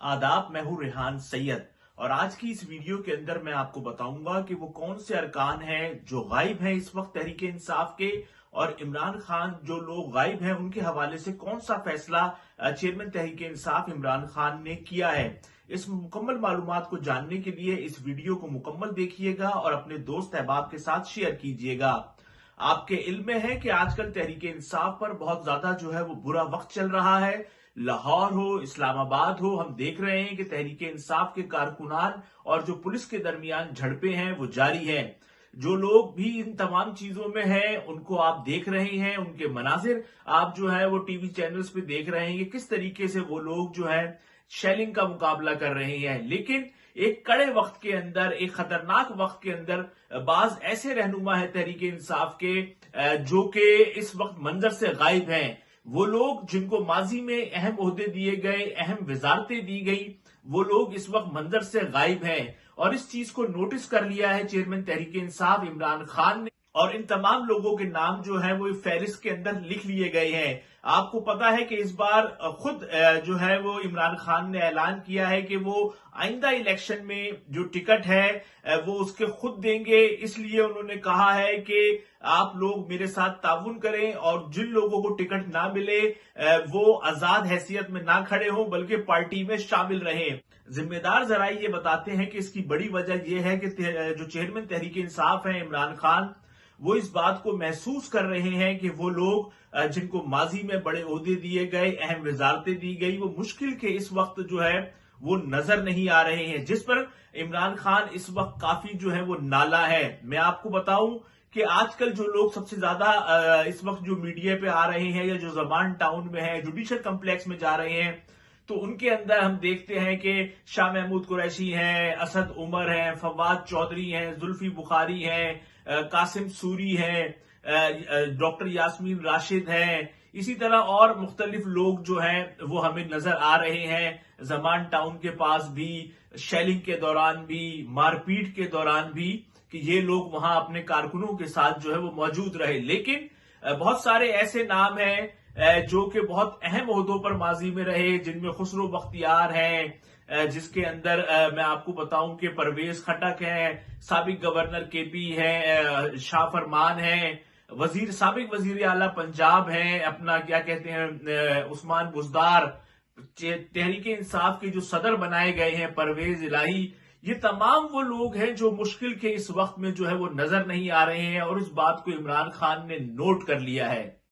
आदाब, मैं हूं रेहान सैयद और आज की इस वीडियो के अंदर मैं आपको बताऊंगा कि वो कौन से अरकान हैं जो गायब हैं इस वक्त तहरीक इंसाफ के, और इमरान खान जो लोग गायब हैं उनके हवाले से कौन सा फैसला चेयरमैन तहरीक इंसाफ इमरान खान ने किया है। इस मुकम्मल मालूमात को जानने के लिए इस वीडियो को मुकम्मल देखिएगा और अपने दोस्त अहबाब के साथ शेयर कीजिएगा। आपके इल्म में है कि आजकल तहरीक इंसाफ पर बहुत ज्यादा जो है वो बुरा वक्त चल रहा है। लाहौर हो, इस्लामाबाद हो, हम देख रहे हैं कि तहरीक इंसाफ के कारकुनान और जो पुलिस के दरमियान झड़पें हैं वो जारी हैं। जो लोग भी इन तमाम चीजों में हैं उनको आप देख रहे हैं, उनके मनाजिर आप जो है वो टीवी चैनल्स पे देख रहे हैं कि किस तरीके से वो लोग जो है शेलिंग का मुकाबला कर रहे हैं। लेकिन एक कड़े वक्त के अंदर, एक खतरनाक वक्त के अंदर बाज ऐसे रहनुमा है तहरीक इंसाफ के जो कि इस वक्त मंजर से गायब हैं। वो लोग जिनको माजी में अहम ओहदे दिए गए, अहम वजारतें दी गई, वो लोग इस वक्त मंजर से गायब हैं और इस चीज को नोटिस कर लिया है चेयरमैन तहरीक इंसाफ इमरान खान ने, और इन तमाम लोगों के नाम जो है वो फहरिस्त के अंदर लिख लिए गए हैं। आपको पता है कि इस बार खुद जो है वो इमरान खान ने ऐलान किया है कि वो आइंदा इलेक्शन में जो टिकट है वो उसके खुद देंगे। इसलिए उन्होंने कहा है कि आप लोग मेरे साथ ताउन करें और जिन लोगों को टिकट ना मिले वो आजाद हैसियत में ना खड़े हों बल्कि पार्टी में शामिल रहें। जिम्मेदार जराये ये बताते हैं कि इसकी बड़ी वजह यह है कि जो चेयरमैन तहरीक इंसाफ है इमरान खान, वो इस बात को महसूस कर रहे हैं कि वो लोग जिनको माजी में बड़े ओहदे दिए गए, अहम वजारतें दी गई, वो मुश्किल के इस वक्त जो है वो नजर नहीं आ रहे हैं, जिस पर इमरान खान इस वक्त काफी जो है वो नाला है। मैं आपको बताऊं कि आजकल जो लोग सबसे ज्यादा इस वक्त जो मीडिया पे आ रहे हैं या जो ज़मान टाउन में है, जुडिशल कम्प्लेक्स में जा रहे हैं, तो उनके अंदर हम देखते हैं कि शाह महमूद कुरैशी हैं, असद उमर हैं, फवाद चौधरी हैं, जुल्फी बुखारी हैं, कासिम सूरी हैं, डॉक्टर यास्मीन राशिद हैं, इसी तरह और मुख्तलिफ लोग जो हैं वो हमें नजर आ रहे हैं। ज़मान टाउन के पास भी शेलिंग के दौरान भी, मारपीट के दौरान भी, कि ये लोग वहां अपने कारकुनों के साथ जो है वो मौजूद रहे। लेकिन बहुत सारे ऐसे नाम हैं जो कि बहुत अहम ओहदों पर माजी में रहे, जिनमें खुसरो बख्तियार हैं, जिसके अंदर मैं आपको बताऊं कि परवेज खटक हैं, साबिक गवर्नर केपी हैं, शाह फरमान हैं, साबिक वजीर आला पंजाब हैं, अपना क्या कहते हैं उस्मान बुजदार, तहरीक इंसाफ के जो सदर बनाए गए हैं परवेज इलाही, ये तमाम वो लोग हैं जो मुश्किल के इस वक्त में जो है वो नजर नहीं आ रहे हैं और इस बात को इमरान खान ने नोट कर लिया है।